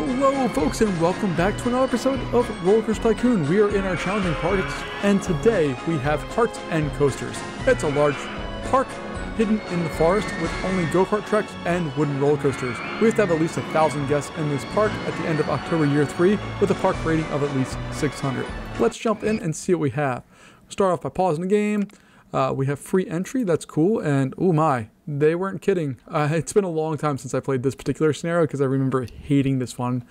Hello folks and welcome back to another episode of Roller Coaster Tycoon. We are in our challenging parks and today we have carts and coasters. It's a large park hidden in the forest with only go-kart tracks and wooden roller coasters. We have to have at least 1,000 guests in this park at the end of October year 3 with a park rating of at least 600. Let's jump in and see what we have. Start off by pausing the game. We have free entry, that's cool, and oh my, they weren't kidding. It's been a long time since I played this particular scenario because I remember hating this one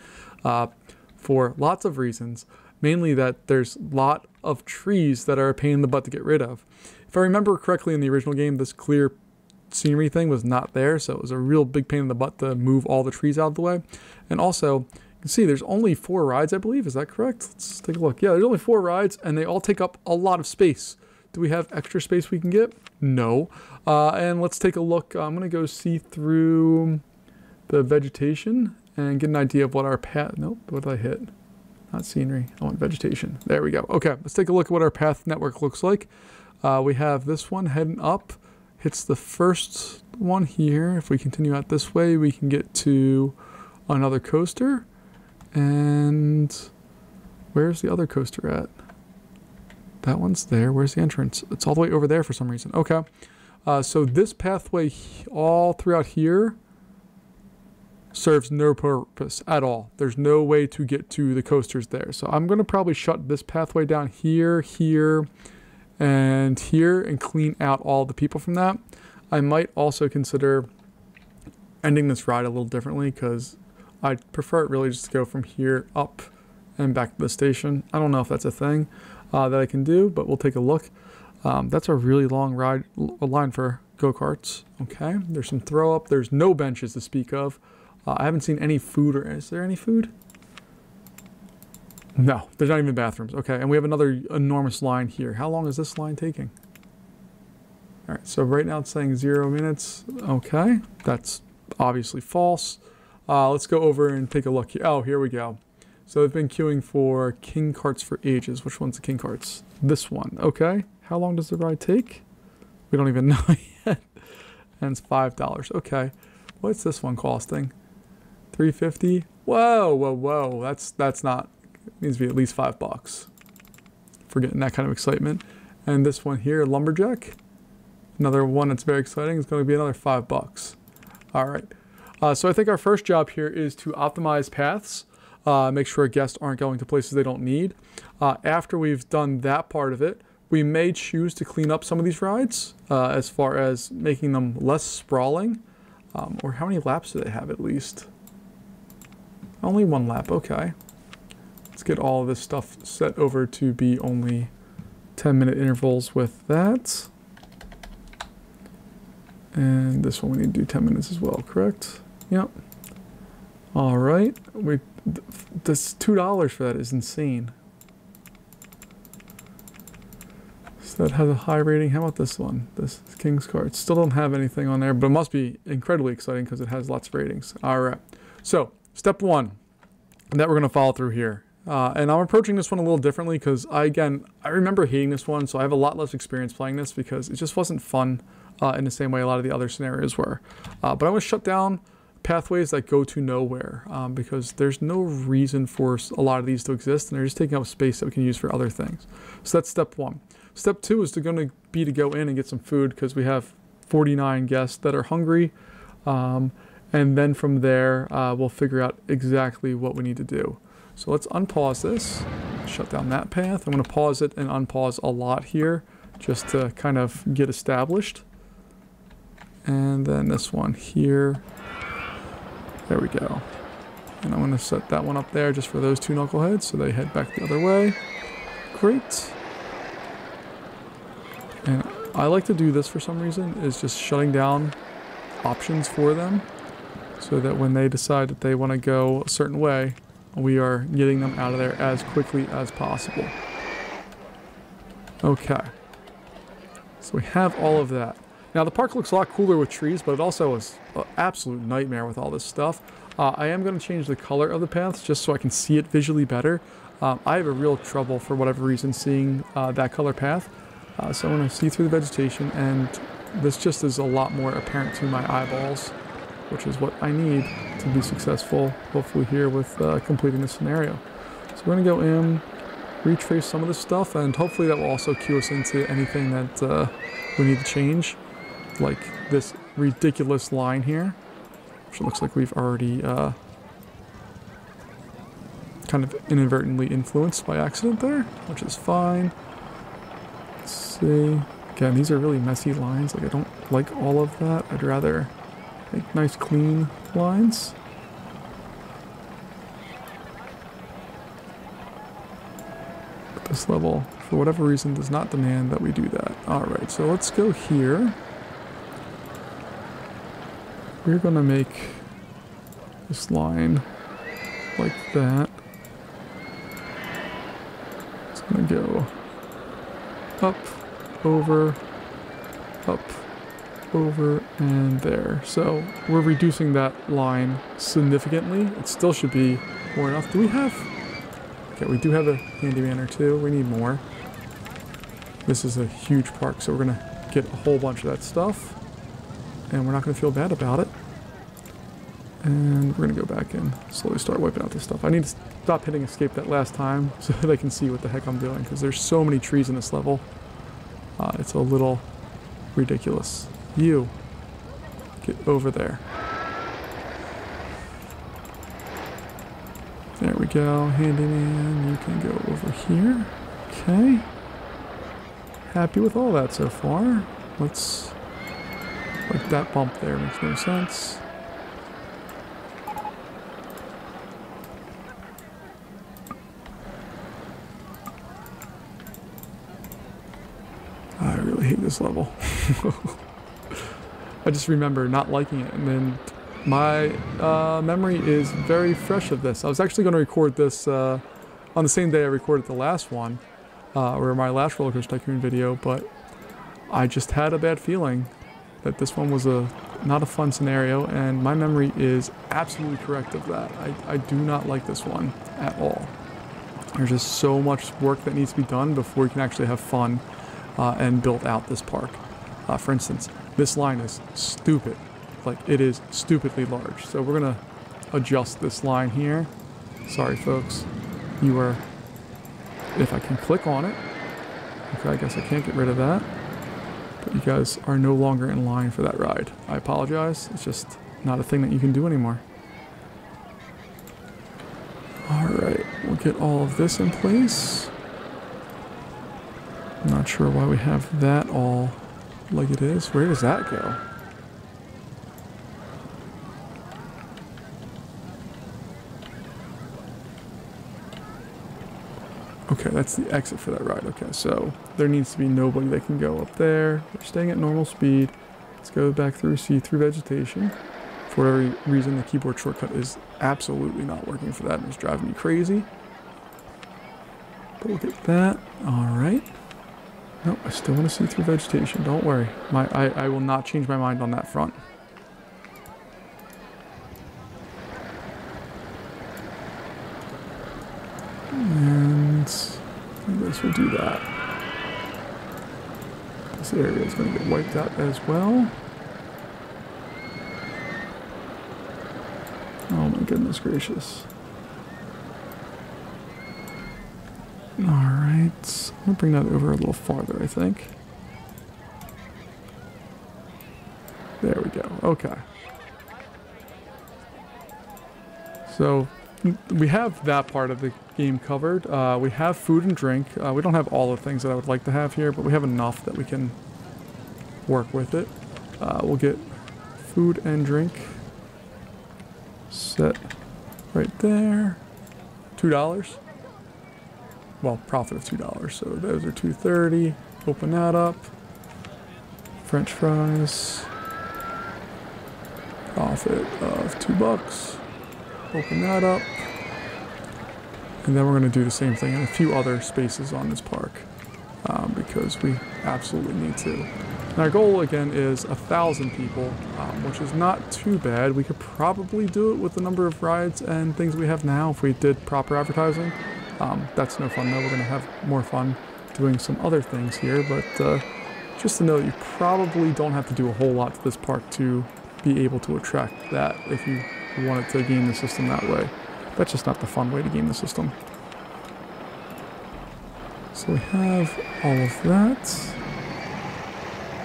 for lots of reasons. Mainly that there's a lot of trees that are a pain in the butt to get rid of. If I remember correctly in the original game, this clear scenery thing was not there, so it was a real big pain in the butt to move all the trees out of the way. And also, you can see there's only 4 rides, I believe. Is that correct? Let's take a look. Yeah, there's only 4 rides, and they all take up a lot of space. Do we have extra space we can get? No. And let's take a look. I'm going to go see through the vegetation and get an idea of what our path... Nope, what did I hit? Not scenery. I want vegetation. There we go. Okay, let's take a look at what our path network looks like. We have this one heading up. Hits the first one here. If we continue out this way, we can get to another coaster. And where's the other coaster at? That one's there. Where's the entrance? It's all the way over there for some reason. Okay. So this pathway all throughout here serves no purpose at all. There's no way to get to the coasters there. So I'm going to probably shut this pathway down here, here, and here and clean out all the people from that. I might also consider ending this ride a little differently because I prefer it really just to go from here up and back to the station. I don't know if that's a thing that I can do, but we'll take a look. That's a really long line for go-karts. Okay, there's some throw up. There's no benches to speak of. I haven't seen any food, or is there any food? No, there's not even bathrooms. Okay, and we have another enormous line here. How long is this line taking? All right, so right now it's saying 0 minutes. Okay, that's obviously false. Let's go over and take a look. Oh, here we go. So they've been queuing for King Karts for ages. Which one's the King Karts? This one. Okay. How long does the ride take? We don't even know yet. And it's $5. Okay. What's this one costing? $3.50. Whoa, whoa, whoa. That's not. It needs to be at least $5 for getting that kind of excitement. And this one here, Lumberjack. Another one that's very exciting. It's going to be another $5. All right. So I think our first job here is to optimize paths. Make sure guests aren't going to places they don't need. After we've done that part of it, we may choose to clean up some of these rides as far as making them less sprawling. Or how many laps do they have at least? Only 1 lap, okay. Let's get all of this stuff set over to be only 10-minute intervals with that. And this one we need to do 10 minutes as well, correct? Yep. All right. This $2 for that is insane. So that has a high rating. How about this one? This King's Karts. Still don't have anything on there, but it must be incredibly exciting because it has lots of ratings. All right. So step 1 that we're going to follow through here. And I'm approaching this one a little differently because I remember hating this one, so I have a lot less experience playing this because it just wasn't fun in the same way a lot of the other scenarios were. But I'm going to shut down pathways that go to nowhere because there's no reason for a lot of these to exist and they're just taking up space that we can use for other things. So that's step 1. Step 2 is going to be to go in and get some food because we have 49 guests that are hungry. And then from there, we'll figure out exactly what we need to do. So let's unpause this, shut down that path. I'm going to pause it and unpause a lot here just to kind of get established. And then this one here. There we go. And I'm going to set that one up there just for those 2 knuckleheads so they head back the other way. Great. And I like to do this for some reason, is just shutting down options for them so that when they decide that they want to go a certain way, we are getting them out of there as quickly as possible. Okay. So we have all of that. Now the park looks a lot cooler with trees, but it also is an absolute nightmare with all this stuff. I am going to change the color of the paths just so I can see it visually better. I have a real trouble for whatever reason seeing that color path. So I'm going to see through the vegetation, and this just is a lot more apparent to my eyeballs. which is what I need to be successful, hopefully here with completing this scenario. So we're gonna go in, retrace some of this stuff, and hopefully that will also cue us into anything that we need to change, like this ridiculous line here, which looks like we've already kind of inadvertently influenced by accident there, which is fine. Let's see. Again, these are really messy lines. Like, I don't like all of that. I'd rather make nice, clean lines. But this level, for whatever reason, does not demand that we do that. Alright, so let's go here. We're going to make this line like that. It's going to go up, over, and there. So we're reducing that line significantly. It still should be more enough. Do we have... Okay, we do have a handyman or two. We need more. This is a huge park, so we're going to get a whole bunch of that stuff. And we're not going to feel bad about it. And we're going to go back and slowly start wiping out this stuff. I need to stop hitting escape that last time so that I can see what the heck I'm doing, because there's so many trees in this level. It's a little ridiculous. You, get over there. There we go. Handyman, you can go over here. Okay. Happy with all that so far. Let's... Like that bump there makes no sense. I really hate this level. I just remember not liking it, and then my memory is very fresh of this. I was actually going to record this on the same day I recorded the last one, or my last Roller Coaster Tycoon video, but I just had a bad feeling that this one was not a fun scenario, and my memory is absolutely correct of that. I do not like this one at all. There's just so much work that needs to be done before you can actually have fun and build out this park. For instance, this line is stupid. Like, it is stupidly large. So we're gonna adjust this line here. Sorry folks, you are, if I can click on it, okay, I guess I can't get rid of that. But you guys are no longer in line for that ride. I apologize. It's just not a thing that you can do anymore. Alright, we'll get all of this in place. I'm not sure why we have that all like it is. Where does that go? Okay, that's the exit for that ride. Okay, so there needs to be nobody that can go up there. We're staying at normal speed. Let's go back through, see through vegetation. For whatever reason, the keyboard shortcut is absolutely not working for that, and it's driving me crazy. But we'll get that. All right. No, I still want to see through vegetation. Don't worry. I will not change my mind on that front. And I guess we'll do that. This area is going to get wiped out as well. Oh my goodness gracious. Alright, I'm going to bring that over a little farther, I think. There we go, okay. So, we have that part of the game covered. We have food and drink. We don't have all the things that I would like to have here, but we have enough that we can work with it. We'll get food and drink set right there. $2. Well, profit of $2. So those are $2.30. Open that up. French fries. Profit of $2. Open that up. And then we're going to do the same thing in a few other spaces on this park. Because we absolutely need to. And our goal again is 1,000 people, which is not too bad. We could probably do it with the number of rides and things we have now if we did proper advertising. That's no fun though. We're going to have more fun doing some other things here, but just to know that you probably don't have to do a whole lot to this park to be able to attract that if you wanted to game the system that way. That's just not the fun way to game the system. So we have all of that.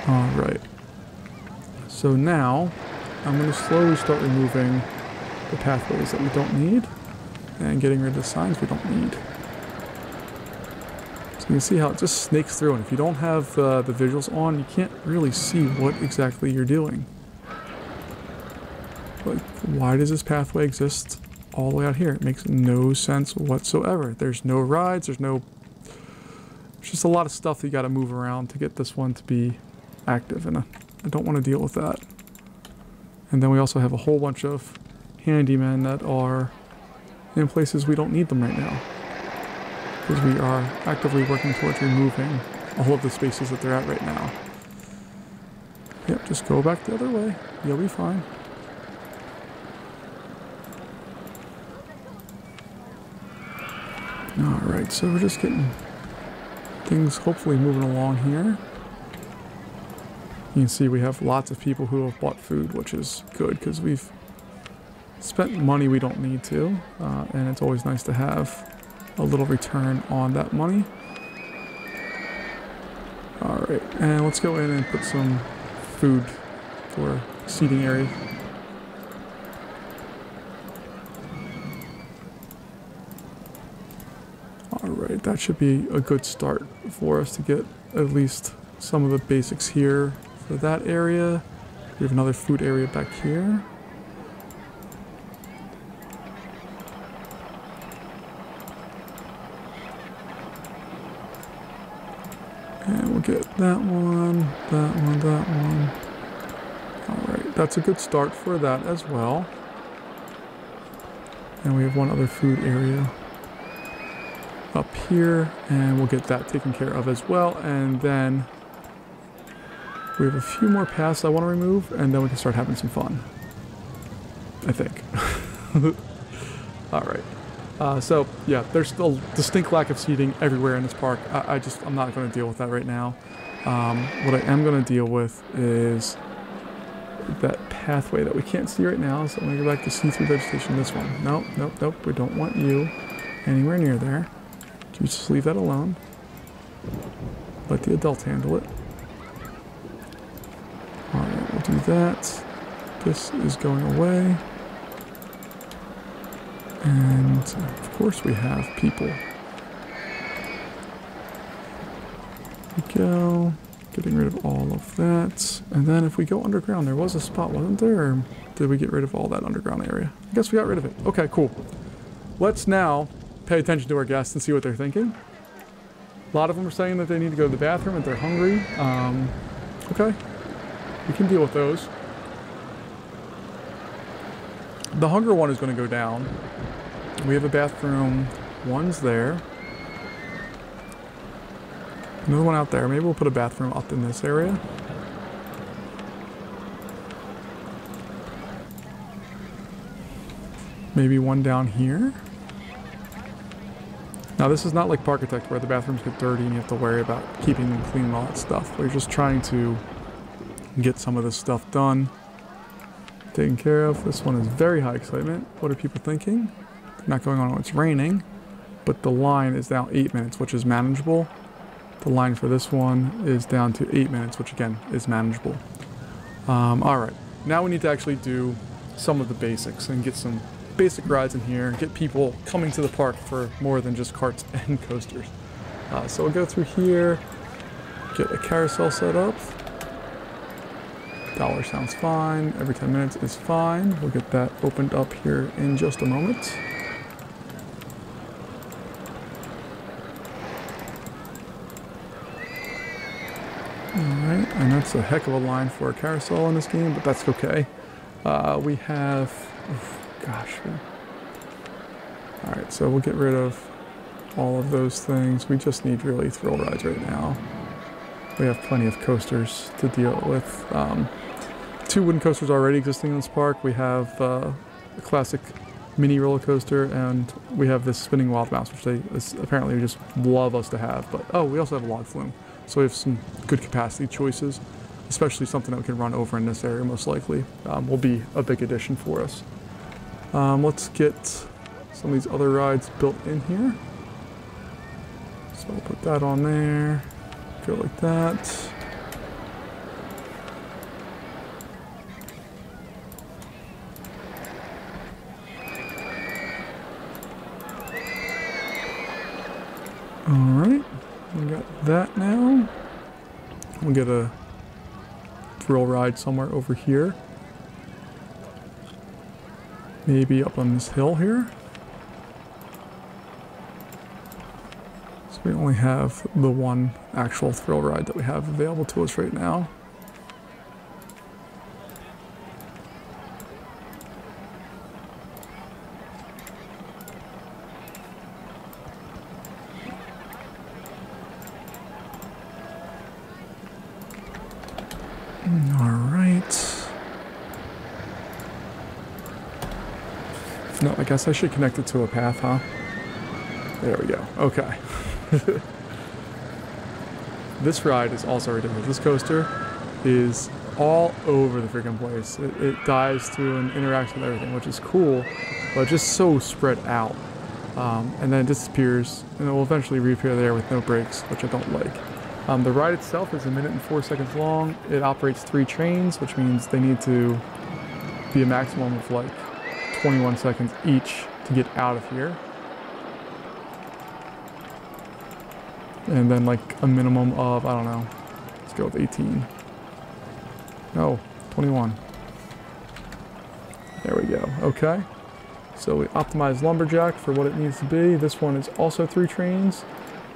Alright. So now, I'm going to slowly start removing the pathways that we don't need and getting rid of the signs we don't need. So you can see how it just snakes through, and if you don't have the visuals on, you can't really see what exactly you're doing. Like, why does this pathway exist all the way out here? It makes no sense whatsoever. There's no rides, there's just a lot of stuff that you got to move around to get this one to be active, and I don't want to deal with that. And then we also have a whole bunch of handymen that are in places we don't need them right now, because we are actively working towards removing all of the spaces that they're at right now. Yep, just go back the other way. You'll be fine. Alright, so we're just getting things hopefully moving along here. You can see we have lots of people who have bought food, which is good because we've spent money we don't need to, and it's always nice to have a little return on that money. Alright, and let's go in and put some food for seating area. Alright, that should be a good start for us to get at least some of the basics here for that area. We have another food area back here. And we'll get that one, that one, that one. Alright, that's a good start for that as well. And we have one other food area up here, and we'll get that taken care of as well. And then we have a few more paths I want to remove, and then we can start having some fun, I think. Alright, so yeah, there's still distinct lack of seating everywhere in this park. I'm not going to deal with that right now. What I am going to deal with is that pathway that we can't see right now, so I'm going to go back to see-through vegetation. This one. Nope, nope, nope, we don't want you anywhere near there. Can you just leave that alone? Let the adults handle it. Alright, we'll do that. This is going away. And of course we have people. There we go. Getting rid of all of that. And then if we go underground, there was a spot, wasn't there? Or did we get rid of all that underground area? I guess we got rid of it. Okay, cool. Let's now pay attention to our guests and see what they're thinking. A lot of them are saying that they need to go to the bathroom and they're hungry. Okay. We can deal with those. The hunger one is going to go down. We have a bathroom. One's there. Another one out there. Maybe we'll put a bathroom up in this area. Maybe one down here. Now this is not like Parkitect where the bathrooms get dirty and you have to worry about keeping them clean and all that stuff. We're just trying to get some of this stuff done, taken care of. This one is very high excitement. What are people thinking? They're not going on when it's raining, but the line is now 8 minutes, which is manageable. The line for this one is down to 8 minutes, which again is manageable. Alright, now we need to actually do some of the basics and get some basic rides in here, get people coming to the park for more than just carts and coasters. So we'll go through here, get a carousel set up. $1 sounds fine. Every 10 minutes is fine. We'll get that opened up here in just a moment. Alright, and that's a heck of a line for a carousel in this game, but that's okay. We have... gosh. Alright, so we'll get rid of all of those things. We just need really thrill rides right now. We have plenty of coasters to deal with. 2 wooden coasters already existing in this park. We have a classic mini roller coaster, and we have this spinning wild mouse, which they apparently just love us to have. But oh, we also have a log flume, so we have some good capacity choices. especially something that we can run over in this area most likely, will be a big addition for us. Let's get some of these other rides built in here. So I'll put that on there, go like that. Alright, we got that now. We'll get a thrill ride somewhere over here. Maybe up on this hill here. So we only have the one actual thrill ride that we have available to us right now. No, I guess I should connect it to a path, huh? There we go. Okay. This ride is also ridiculous. This coaster is all over the freaking place. It dives through and interacts with everything, which is cool, but just so spread out. And then it disappears, and it will eventually reappear there with no brakes, which I don't like. The ride itself is 1 minute and 4 seconds long. It operates 3 trains, which means they need to be a maximum of like 21 seconds each to get out of here. And then like a minimum of, I don't know, let's go with 18. No, 21. There we go, okay. So we optimized Lumberjack for what it needs to be. This one is also 3 trains.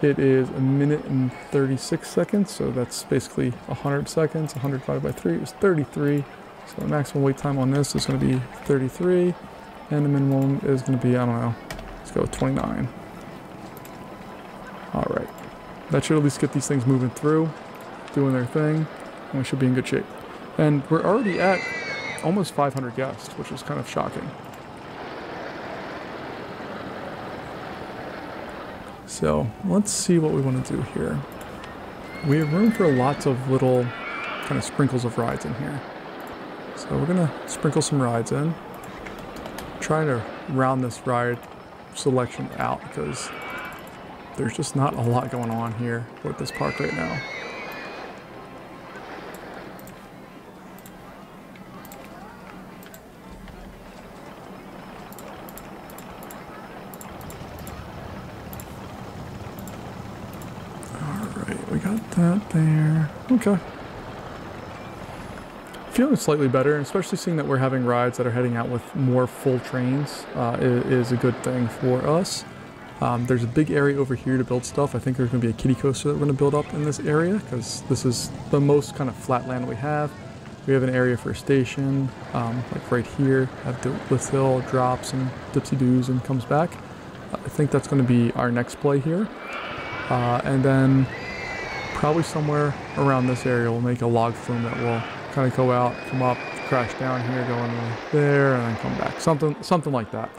It is 1 minute and 36 seconds, so that's basically 100 seconds. 100 divided by 3 is 33. So the maximum wait time on this is going to be 33. And the minimum is going to be, I don't know, let's go with 29. Alright. That should at least get these things moving through, doing their thing, and we should be in good shape. And we're already at almost 500 guests, which is kind of shocking. So, let's see what we want to do here. We have room for lots of little kind of sprinkles of rides in here. So we're going to sprinkle some rides in. Trying to round this ride selection out because there's just not a lot going on here with this park right now. Alright, we got that there. Okay. Feeling slightly better, especially seeing that we're having rides that are heading out with more full trains is a good thing for us. There's a big area over here to build stuff. I think there's going to be a kiddie coaster that we're going to build up in this area because this is the most kind of flat land we have. We have an area for a station, like right here. Have the lift hill, drops and dipsy-doos and comes back. I think that's going to be our next play here. And then probably somewhere around this area we'll make a log flume that will kind of go out, come up, crash down here, go in there, and then come back. Something like that.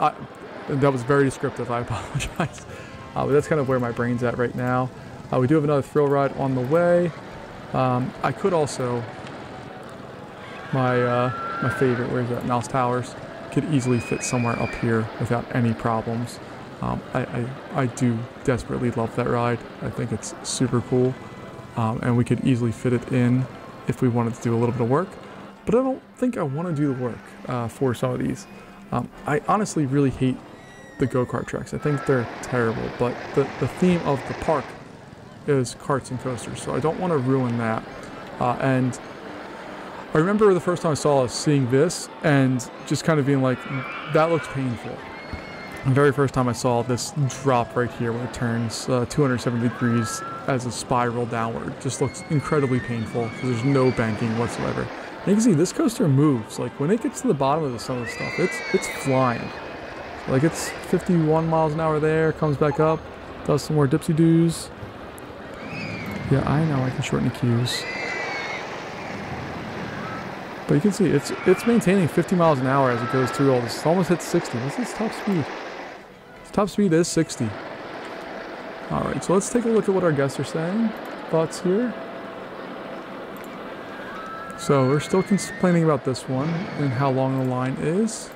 That was very descriptive, I apologize. But that's kind of where my brain's at right now. We do have another thrill ride on the way. I could also, my favorite, where's that, Mouse Towers, could easily fit somewhere up here without any problems. I do desperately love that ride. I think it's super cool. And we could easily fit it in if we wanted to do a little bit of work, but I don't think I want to do the work for some of these. I honestly really hate the go-kart tracks. I think they're terrible, but the theme of the park is karts and coasters, so I don't want to ruin that. And I remember the first time I saw us seeing this and just kind of being like, that looks painful. The very first time I saw this drop right here where it turns 270 degrees as a spiral downward, just looks incredibly painful because there's no banking whatsoever. And you can see this coaster moves. Like when it gets to the bottom of some of the stuff, it's flying. Like it's 51 miles an hour there, comes back up, does some more dipsy-doos. Yeah, I know I can shorten the queues. But you can see it's maintaining 50 miles an hour as it goes through all this. It's almost hit 60. What's its top speed? Its top speed is 60. Alright, so let's take a look at what our guests are saying. Thoughts here? So we're still complaining about this one and how long the line is.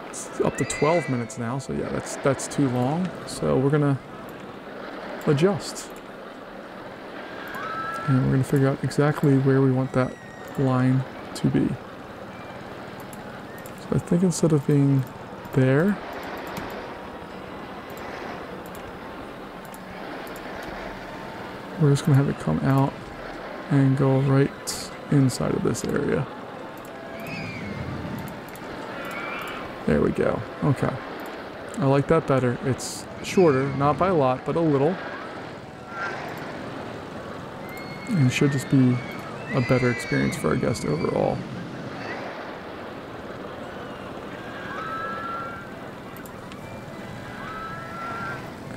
It's up to 12 minutes now, so yeah, that's too long. So we're gonna adjust. And we're gonna figure out exactly where we want that line to be. So I think instead of being there, we're just gonna have it come out and go right inside of this area. There we go. Okay. I like that better. It's shorter, not by a lot, but a little. And it should just be a better experience for our guest overall.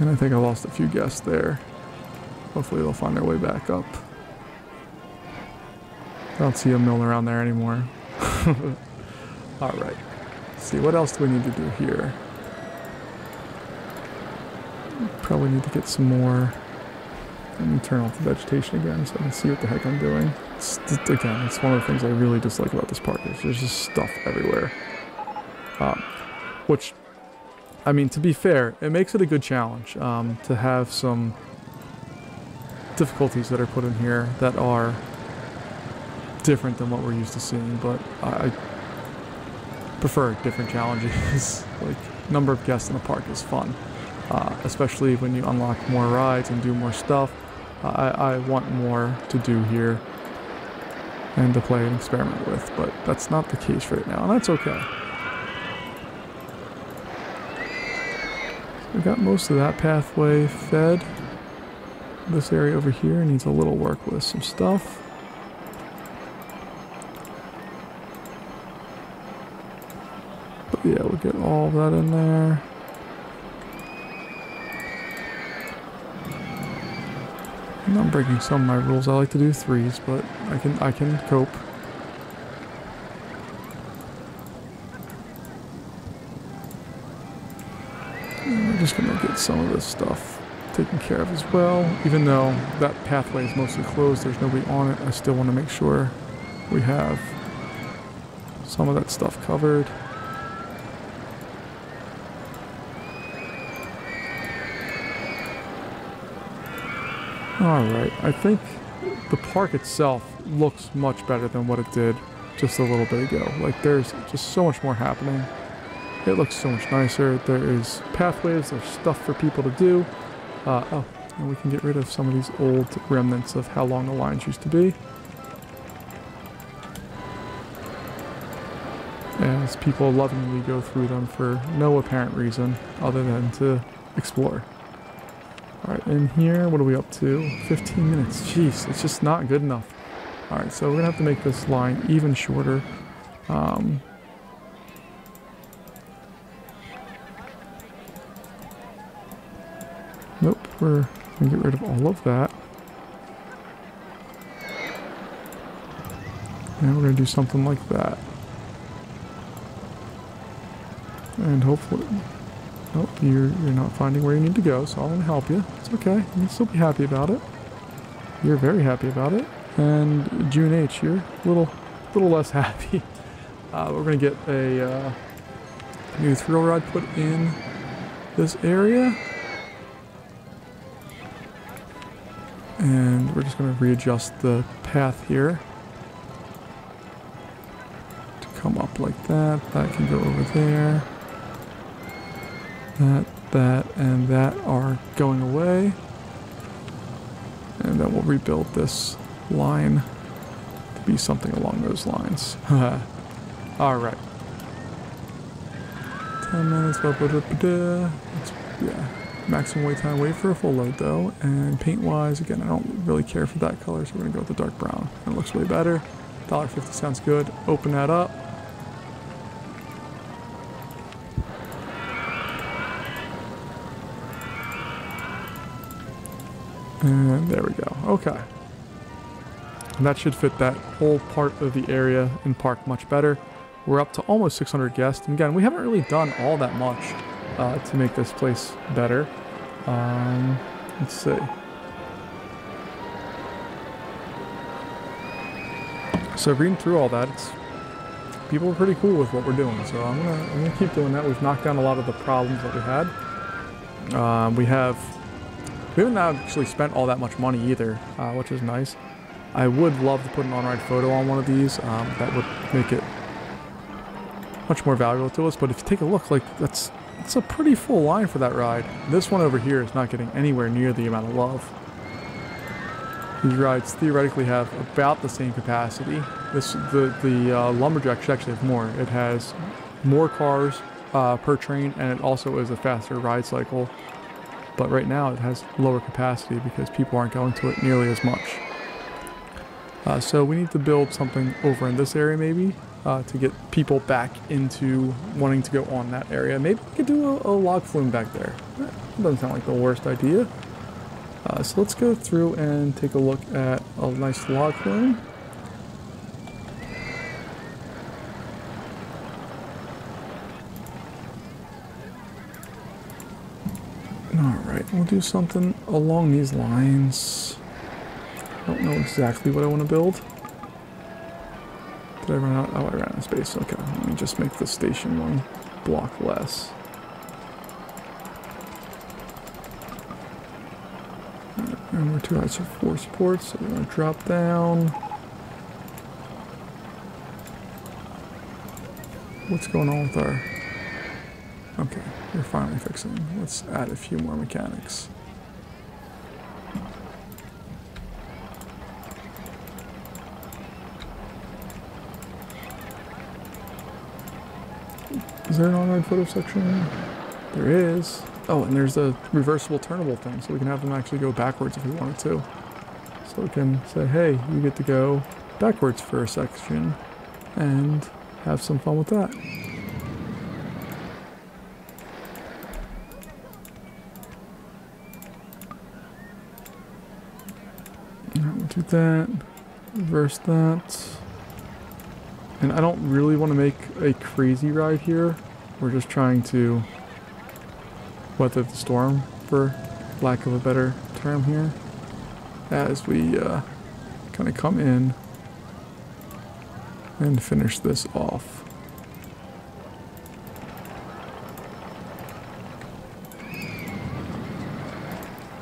And I think I lost a few guests there. Hopefully they'll find their way back up. I don't see them milling around there anymore. Alright. Let's see, what else do we need to do here? Probably need to get some more. Let me turn off the vegetation again so I can see what the heck I'm doing. Again, it's one of the things I really dislike about this park. Is there's just stuff everywhere. Which, I mean, to be fair, it makes it a good challenge to have some difficulties that are put in here that are different than what we're used to seeing, but I prefer different challenges. Like, number of guests in the park is fun, especially when you unlock more rides and do more stuff. I want more to do here and to play and experiment with, but that's not the case right now, and that's okay. We got most of that pathway fed. This area over here needs a little work with some stuff. But yeah, we'll get all of that in there. I'm breaking some of my rules. I like to do 3s, but I can cope. And we're just gonna get some of this stuff taken care of as well. Even though that pathway is mostly closed, there's nobody on it, I still want to make sure we have some of that stuff covered. Alright, I think the park itself looks much better than what it did just a little bit ago. Like, there's just so much more happening. It looks so much nicer. There is pathways, there's stuff for people to do. Oh, and we can get rid of some of these old remnants of how long the lines used to be. As people lovingly go through them for no apparent reason other than to explore. Alright, in here, what are we up to? 15 minutes. Jeez, it's just not good enough. Alright, so we're going to have to make this line even shorter. Nope, we're going to get rid of all of that. And we're going to do something like that. And hopefully... Nope, you're not finding where you need to go, so I'm going to help you. It's okay. You can still be happy about it. You're very happy about it. And June H, you're a little less happy. We're going to get a new thrill ride put in this area. And we're just going to readjust the path here to come up like that. That can go over there. That, and that are going away. And then we'll rebuild this line to be something along those lines. Alright. 10 minutes. Yeah. Maximum wait time. Wait for a full load though. And paint wise, again, I don't really care for that color, so we're going to go with the dark brown. And it looks way better. $1.50 sounds good. Open that up. And there we go. Okay. And that should fit that whole part of the area and park much better. We're up to almost 600 guests. And again, we haven't really done all that much to make this place better. Let's see. So reading through all that, people are pretty cool with what we're doing. So I'm gonna keep doing that. We've knocked down a lot of the problems that we had. We haven't actually spent all that much money either, which is nice. I would love to put an on-ride photo on one of these. That would make it much more valuable to us. But if you take a look, like it's a pretty full line for that ride. This one over here is not getting anywhere near the amount of love. These rides theoretically have about the same capacity. The Lumberjack should actually have more. It has more cars per train, and it also is a faster ride cycle. But right now it has lower capacity because people aren't going to it nearly as much. So we need to build something over in this area maybe to get people back into wanting to go on that area. Maybe we could do a log flume back there. That doesn't sound like the worst idea. So let's go through and take a look at a nice log flume. Alright, we'll do something along these lines. I don't know exactly what I want to build. Did I run out? Oh, I ran out of space. Okay, let me just make the station one block less. And we're 2 heights of 4 supports, so we're going to drop down. What's going on with our... Okay, we're finally fixing. Let's add a few more mechanics. Is there an on-ride photo section? There is. Oh, and there's a reversible turnable thing, so we can have them actually go backwards if we wanted to. So we can say, hey, you get to go backwards for a section and have some fun with that. We'll do that, reverse that. And I don't really want to make a crazy ride here. We're just trying to weather the storm, for lack of a better term here, as we kind of come in and finish this off.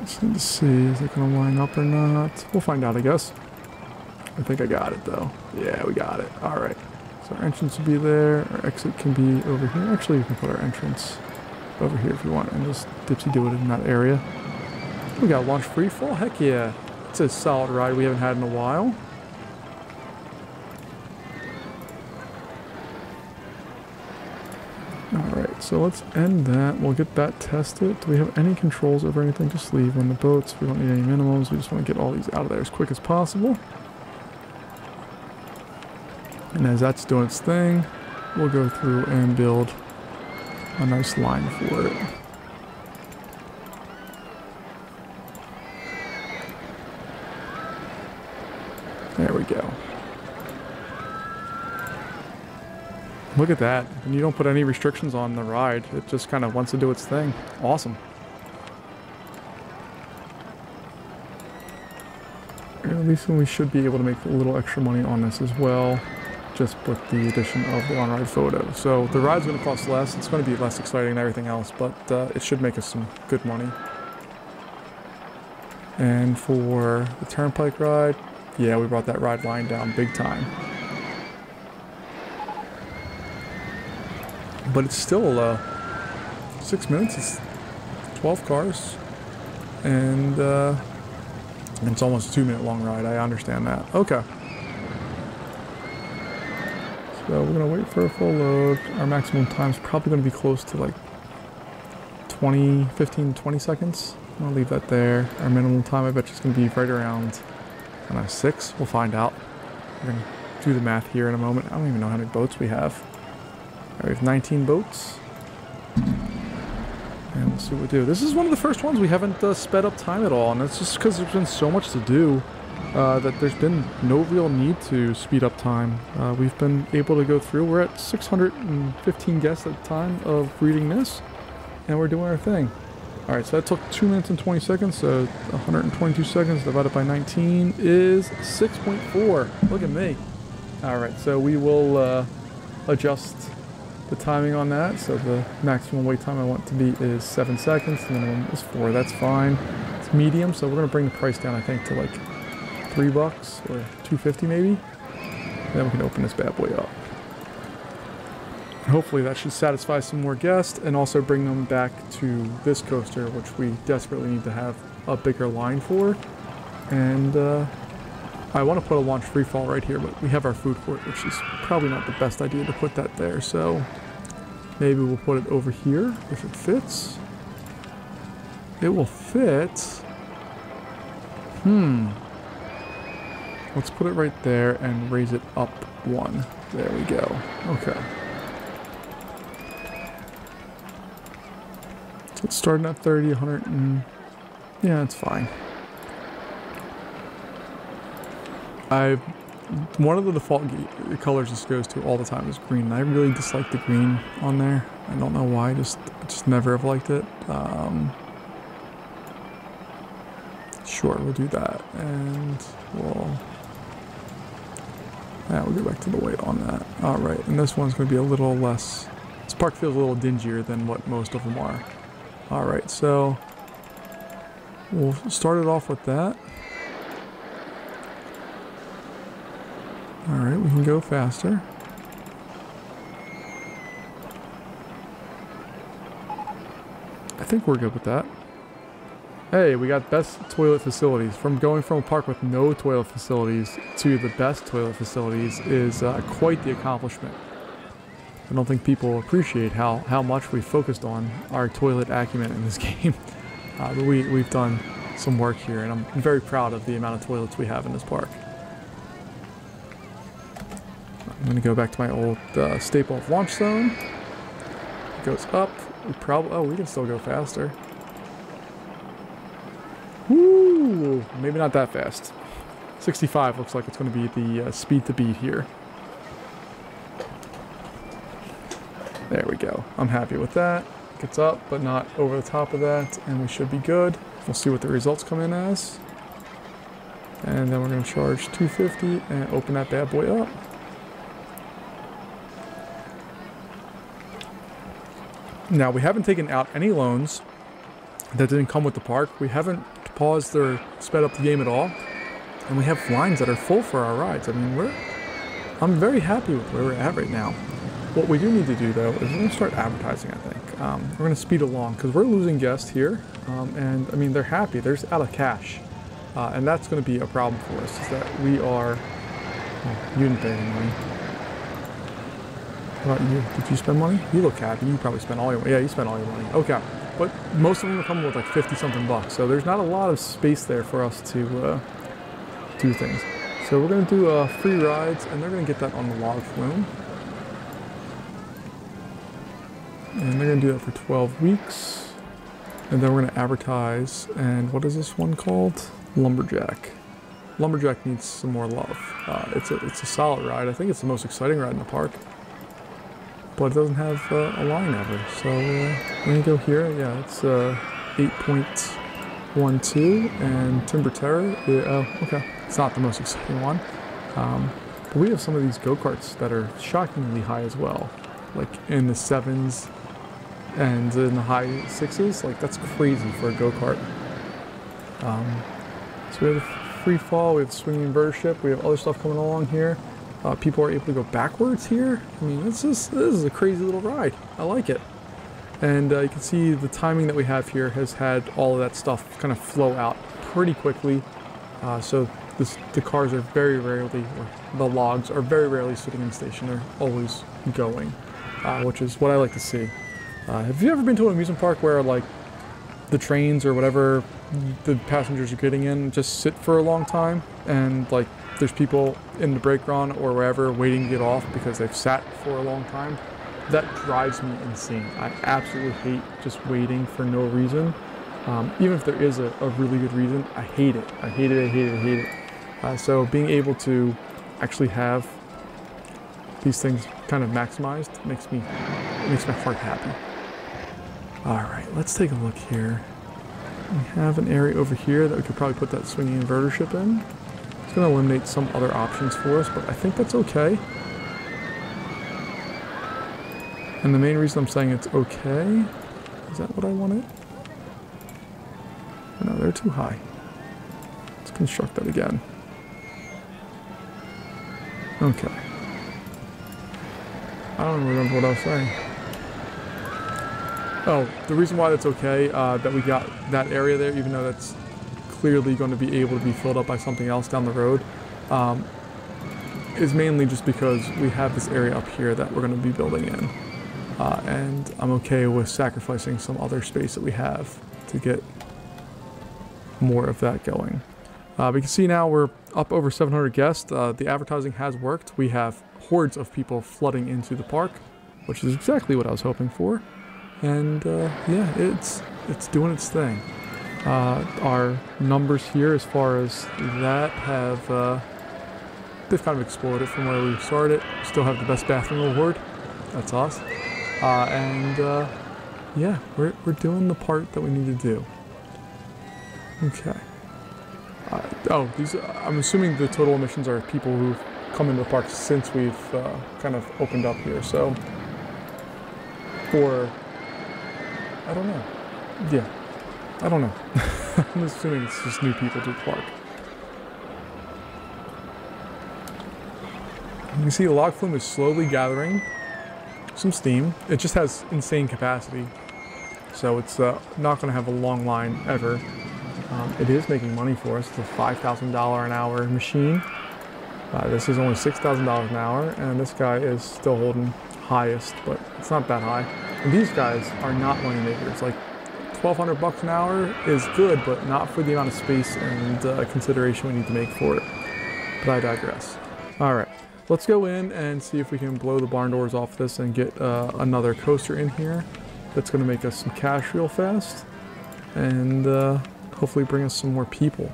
Just need to see, is it going to line up or not? We'll find out, I guess. I think I got it, though. Yeah, we got it. All right. So our entrance will be there. Our exit can be over here. Actually, we can put our entrance over here if we want, and just dipsy-do it in that area. We got launch free fall. Heck yeah. It's a solid ride we haven't had in a while. Alright, so let's end that. We'll get that tested. Do we have any controls over anything? Just leave on the boats. We don't need any minimums. We just want to get all these out of there as quick as possible. And as that's doing its thing, we'll go through and build a nice line for it. There we go. Look at that. And you don't put any restrictions on the ride. It just kind of wants to do its thing. Awesome. And at least we should be able to make a little extra money on this as well, just with the addition of the on-ride photo. So the ride's going to cost less. It's going to be less exciting than everything else, but it should make us some good money. And for the turnpike ride, yeah, we brought that ride line down big time. But it's still 6 minutes. It's 12 cars, and it's almost a 2-minute long ride. I understand that. Okay. So we're gonna wait for a full load. Our maximum time is probably gonna be close to like 15, 20 seconds. I'll leave that there. Our minimum time, I bet you, is gonna be right around, I don't know, 6. We'll find out. We're gonna do the math here in a moment. I don't even know how many boats we have. We have 19 boats. And we'll see what we do. This is one of the first ones we haven't sped up time at all, and that's just because there's been so much to do that there's been no real need to speed up time. We've been able to go through. We're at 615 guests at the time of reading this, and we're doing our thing. Alright, so that took 2 minutes and 20 seconds, so 122 seconds divided by 19 is 6.4. Look at me. Alright, so we will adjust the timing on that. So the maximum wait time I want to be is 7 seconds. The minimum is 4. That's fine. It's medium, so we're going to bring the price down, I think, to like $3 or $2.50 maybe. And then we can open this bad boy up. Hopefully that should satisfy some more guests and also bring them back to this coaster, which we desperately need to have a bigger line for. And I want to put a launch freefall right here, but we have our food court, which is probably not the best idea to put that there. So maybe we'll put it over here if it fits. It will fit. Let's put it right there and raise it up 1. There we go. Okay. So it's starting at 30, 100, and yeah, it's fine. One of the default colors this goes to all the time is green. I really dislike the green on there. I don't know why. I just never have liked it. Sure, we'll do that, and we'll go back to the weight on that. All right, and this one's going to be a little less. This park feels a little dingier than what most of them are. All right, so we'll start it off with that. All right, we can go faster. I think we're good with that. Hey, we got best toilet facilities. From going from a park with no toilet facilities to the best toilet facilities is quite the accomplishment. I don't think people appreciate how much we focused on our toilet acumen in this game. But we've done some work here, and I'm very proud of the amount of toilets we have in this park. I'm going to go back to my old staple of launch zone. It goes up. We can still go faster. Woo! Maybe not that fast. 65 looks like it's going to be the speed to beat here. There we go. I'm happy with that. Gets up, but not over the top of that, and we should be good. We'll see what the results come in as. And then we're going to charge $2.50 and open that bad boy up. Now, we haven't taken out any loans that didn't come with the park. We haven't paused or sped up the game at all. And we have lines that are full for our rides. I mean, I'm very happy with where we're at right now. What we do need to do, though, is we're going to start advertising, I think. We're going to speed along because we're losing guests here. And, I mean, they're happy. They're just out of cash. And that's going to be a problem for us, is that we are... Oh, you didn't pay any money. What about you? Did you spend money? You look happy. You probably spent all your money. Yeah, you spent all your money. Okay. But most of them are coming with like 50-something bucks. So there's not a lot of space there for us to do things. So we're going to do free rides, and they're going to get that on the log flume. And they're going to do that for 12 weeks. And then we're going to advertise. And what is this one called? Lumberjack. Lumberjack needs some more love. It's a solid ride. I think it's the most exciting ride in the park. But it doesn't have a line ever. So when you go here, yeah, it's 8.12. And Timber Terror, oh, okay. It's not the most exciting one. But we have some of these go-karts that are shockingly high as well. Like in the 7s and in the high 6s. Like, that's crazy for a go-kart. So we have the free fall, we have the swinging inverter ship, we have other stuff coming along here. People are able to go backwards here. I mean, this is a crazy little ride. I like it. And you can see the timing that we have here has had all of that stuff kind of flow out pretty quickly. So the cars are very rarely, or the logs are very rarely sitting in the station. They're always going, which is what I like to see. Have you ever been to an amusement park where, like, the trains or whatever the passengers are getting in just sit for a long time, and like there's people in the brake run or wherever waiting to get off because they've sat for a long time? That drives me insane. I absolutely hate just waiting for no reason. Even if there is a really good reason, I hate it. I hate it, I hate it, I hate it. So being able to actually have these things kind of maximized makes my heart happy. All right, let's take a look here. We have an area over here that we could probably put that swinging inverter ship in. So going to eliminate some other options for us, but I think that's okay. And the main reason I'm saying it's okay, is that what I wanted? No, they're too high. Let's construct that again. Okay. I don't remember what I was saying. Oh, the reason why that's okay, that we got that area there, even though that's clearly going to be able to be filled up by something else down the road, is mainly just because we have this area up here that we're going to be building in. And I'm okay with sacrificing some other space that we have to get more of that going. We can see now we're up over 700 guests. The advertising has worked. We have hordes of people flooding into the park, which is exactly what I was hoping for. And yeah, it's doing its thing. Our numbers here as far as that have they've kind of exploded from where we started. Still have the best bathroom award. That's us. Yeah, we're doing the part that we need to do. Okay. Oh, these, I'm assuming the total emissions are people who've come into the park since we've kind of opened up here. So, or, I don't know. Yeah, I don't know. I'm assuming it's just new people to the park. You can see the log flume is slowly gathering some steam. It just has insane capacity, so it's not going to have a long line ever. It is making money for us. It's a $5,000 an hour machine. This is only $6,000 an hour, and this guy is still holding highest, but it's not that high. And these guys are not money makers. Like $1,200 an hour is good, but not for the amount of space and consideration we need to make for it. But I digress. All right. Let's go in and see if we can blow the barn doors off this and get another coaster in here that's going to make us some cash real fast and hopefully bring us some more people,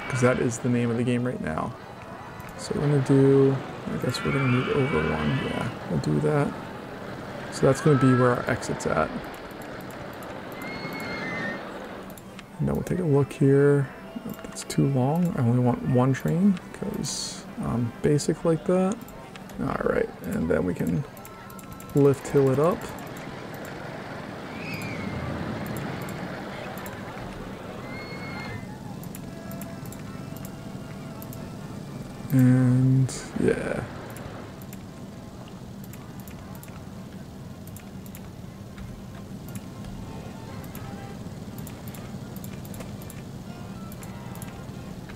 because that is the name of the game right now. So we're going to do, I guess we're going to move over one. Yeah, we'll do that. So that's going to be where our exit's at. And then we'll take a look here. That's too long. I only want one train because I'm basic like that. All right, and then we can lift hill it up. And yeah.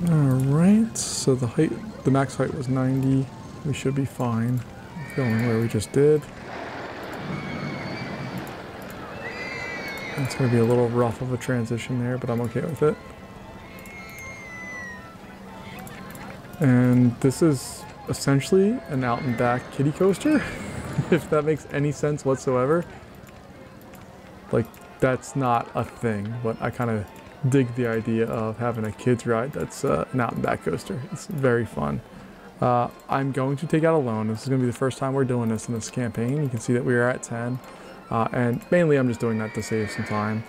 All right, so the height, the max height was 90. We should be fine going where we just did. It's going to be a little rough of a transition there, but I'm okay with it. And this is essentially an out and back kiddie coaster, if that makes any sense whatsoever. Like, that's not a thing, but I kind of dig the idea of having a kids ride that's an out and back coaster. It's very fun. I'm going to take out a loan. This is going to be the first time we're doing this in this campaign. You can see that we are at 10. And mainly I'm just doing that to save some time.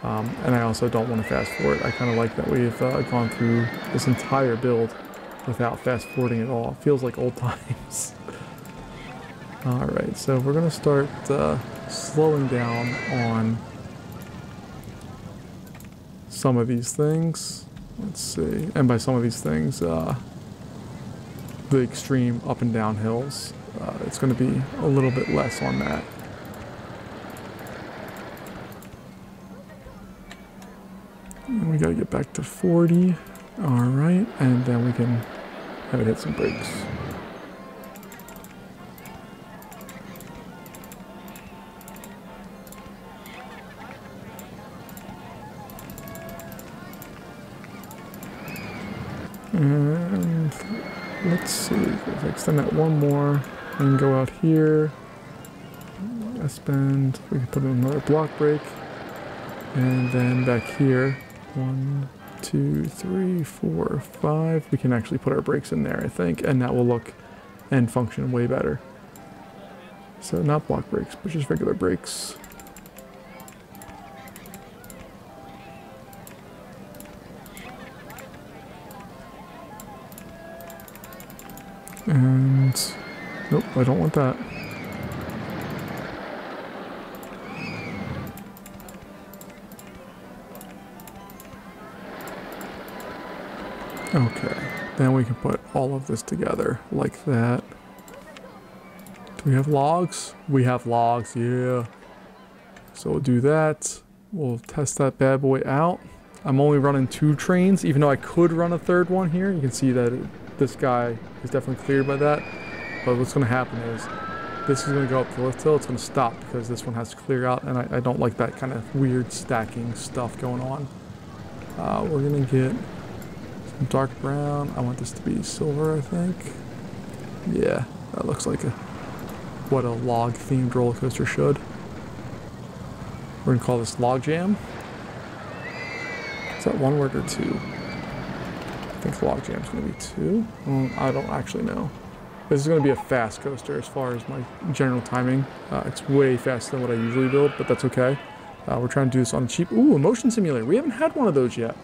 And I also don't want to fast forward. I kind of like that we've gone through this entire build without fast forwarding at all. It feels like old times. Alright, so we're going to start slowing down on some of these things. Let's see. And by some of these things, the extreme up and down hills. It's going to be a little bit less on that. And we got to get back to 40. Alright, and then we can have it hit some brakes. And let's see, if I extend that one more and go out here, I spend, we can put in another block brake, and then back here, 1, 2, 3, 4, 5, we can actually put our brakes in there, I think, and that will look and function way better. So not block brakes, but just regular brakes. And nope, I don't want that. Okay, then we can put all of this together like that. Do we have logs? We have logs, yeah. So we'll do that. We'll test that bad boy out. I'm only running 2 trains, even though I could run a 3rd one here. You can see that this guy is definitely cleared by that. But what's going to happen is this is going to go up the lift hill. It's going to stop because this one has to clear out, and I don't like that kind of weird stacking stuff going on. We're going to get some dark brown. I want this to be silver, I think. Yeah, that looks like what a log-themed roller coaster should. We're going to call this Log Jam. Is that 1 word or 2? I think Log Jam's going to be 2. I don't actually know. This is going to be a fast coaster as far as my general timing. It's way faster than what I usually build, but that's okay. We're trying to do this on cheap. Ooh, a motion simulator. We haven't had one of those yet.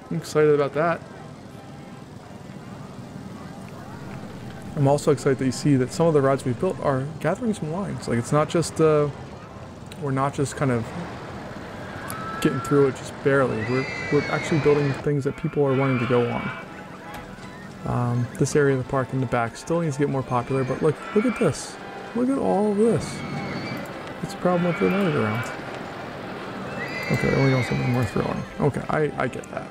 I'm excited about that. I'm also excited that you see that some of the rides we've built are gathering some lines. Like, it's not just, we're not just kind of getting through it just barely. We're actually building things that people are wanting to go on. This area of the park in the back still needs to get more popular, but look at this. Look at all of this. What's the problem with the merry-go-round? Okay, only got something more throwing. Okay, I get that.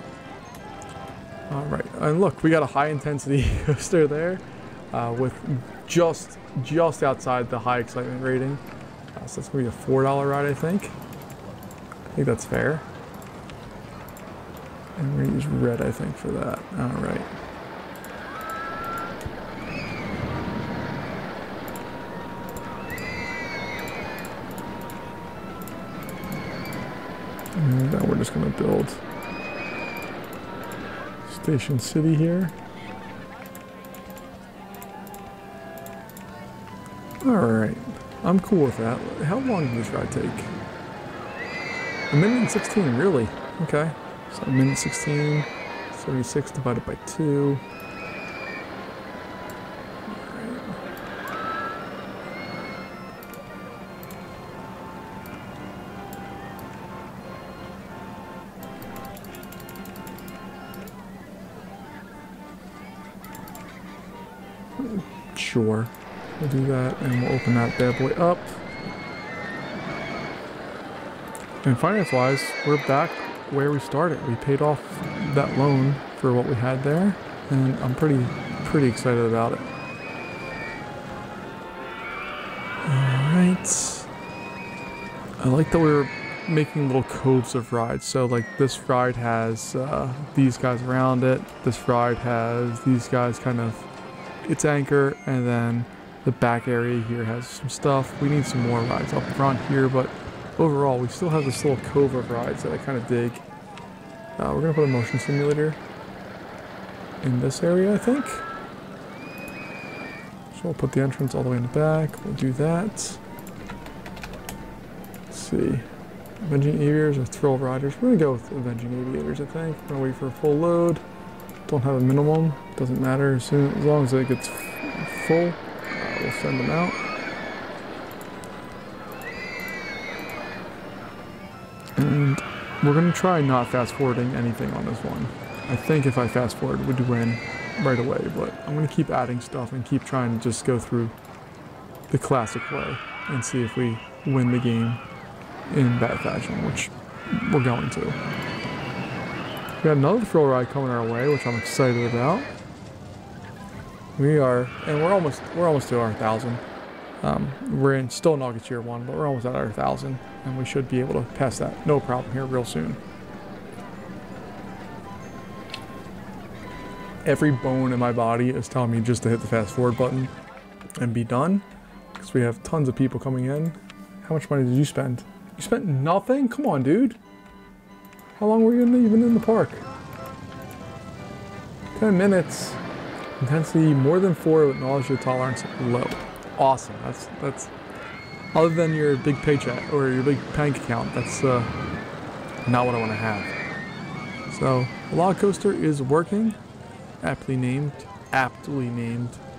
Alright, and look, we got a high intensity coaster there with just outside the high excitement rating. So that's going to be a $4 ride, I think. I think that's fair. And we're going to use red, I think, for that. Alright. And now we're just going to build Station City here. Alright, I'm cool with that. How long did this ride take? 1 minute and 16, really? Okay. So 1 minute 16, 76 divided by 2. Sure. We'll do that, and we'll open that bad boy up. And finance-wise, we're back where we started. We paid off that loan for what we had there, and I'm pretty excited about it. Alright. I like that we're making little coves of rides. So like this ride has these guys around it. This ride has these guys kind of its anchor, and then the back area here has some stuff. We need some more rides up front here, but overall we still have this little cove of rides that I kind of dig. We're gonna put a motion simulator in this area, I think. So we'll put the entrance all the way in the back. We'll do that. Let's see. Avenging Aviators or Thrill Riders? We're gonna go with Avenging Aviators, I think. We're gonna wait for a full load. Don't have a minimum. Doesn't matter. As long as it gets full, we'll send them out. And we're gonna try not fast forwarding anything on this one. I think if I fast forward, we'd win right away. But I'm gonna keep adding stuff and keep trying to just go through the classic way and see if we win the game in that fashion, which we're going to. We got another thrill ride coming our way, which I'm excited about. We are, and we're almost to our 1,000. We're still in August year 1, but we're almost at our 1,000, and we should be able to pass that no problem here real soon. Every bone in my body is telling me just to hit the fast forward button and be done, because we have tons of people coming in. How much money did you spend? You spent nothing? Come on, dude. How long were you even in the park? 10 minutes. Intensity more than 4 with nausea tolerance low. Awesome. That's other than your big paycheck or your big bank account, that's not what I want to have. So the log coaster is working. Aptly named.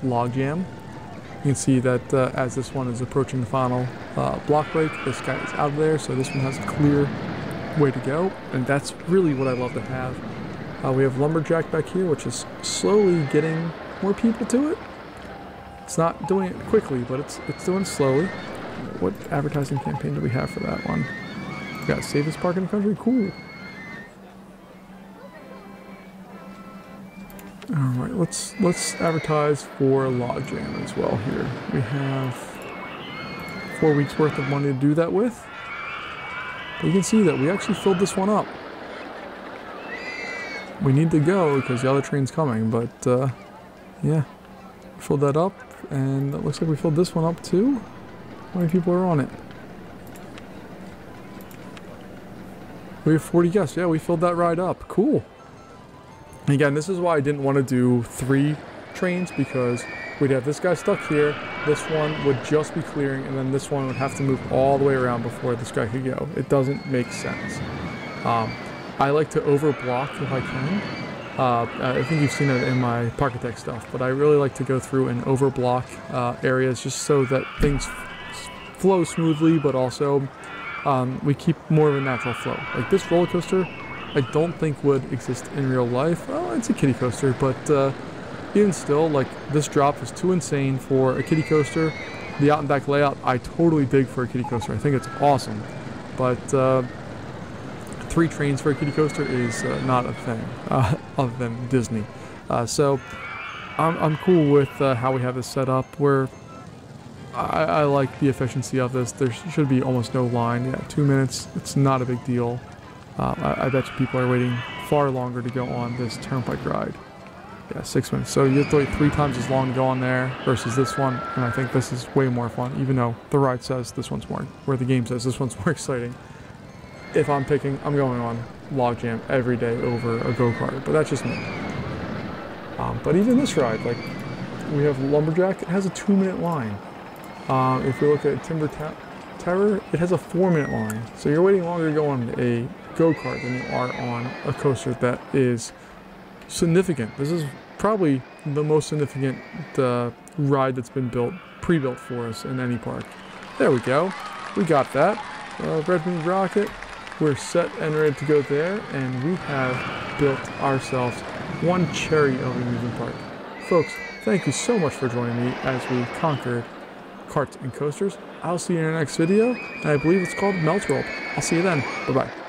logjam. You can see that as this one is approaching the final block break, this guy is out of there, so this one has a clear way to go, and that's really what I love to have. We have Lumberjack back here, which is slowly getting more people to it. It's not doing it quickly, but it's doing it slowly. What advertising campaign do we have for that one? We got Safest Park in the Country. Cool. All right, let's advertise for Logjam as well here. We have 4 weeks worth of money to do that with. But you can see that we actually filled this one up. We need to go because the other train's coming, but yeah, we filled that up, and it looks like we filled this one up too. How many people are on it? We have 40 guests. Yeah, we filled that ride up. Cool. And again, this is why I didn't want to do 3 trains, because we'd have this guy stuck here, this one would just be clearing, and then this one would have to move all the way around before this guy could go. It doesn't make sense. I like to overblock if I can. I think you've seen it in my Parkitect stuff, but I really like to go through and overblock areas just so that things flow smoothly, but also we keep more of a natural flow. Like this roller coaster, I don't think would exist in real life. Well, it's a kiddie coaster, but even still, like this drop is too insane for a kiddie coaster. The out and back layout, I totally dig for a kiddie coaster. I think it's awesome, but 3 trains for a kiddie coaster is not a thing other than Disney. So I'm cool with how we have this set up. Where I like the efficiency of this. There should be almost no line. Yeah, 2 minutes. It's not a big deal. I bet you people are waiting far longer to go on this turnpike ride. Yeah, 6 minutes. So you have to wait 3 times as long to go on there versus this one, and I think this is way more fun, even though the ride says this one's more, where the game says this one's more exciting. If I'm picking, I'm going on Logjam every day over a go-kart, but that's just me. But even this ride, like, we have Lumberjack, it has a 2-minute line. If we look at Timber Terror, it has a 4-minute line. So you're waiting longer to go on a go-kart than you are on a coaster that is significant. This is probably the most significant ride that's been pre-built for us in any park. There we go. We got that. Red Wing Rocket. We're set and ready to go there, and we have built ourselves one cherry of an amusement park. Folks, thank you so much for joining me as we conquered Karts and Coasters. I'll see you in our next video, and I believe it's called Melt World. I'll see you then. Bye-bye.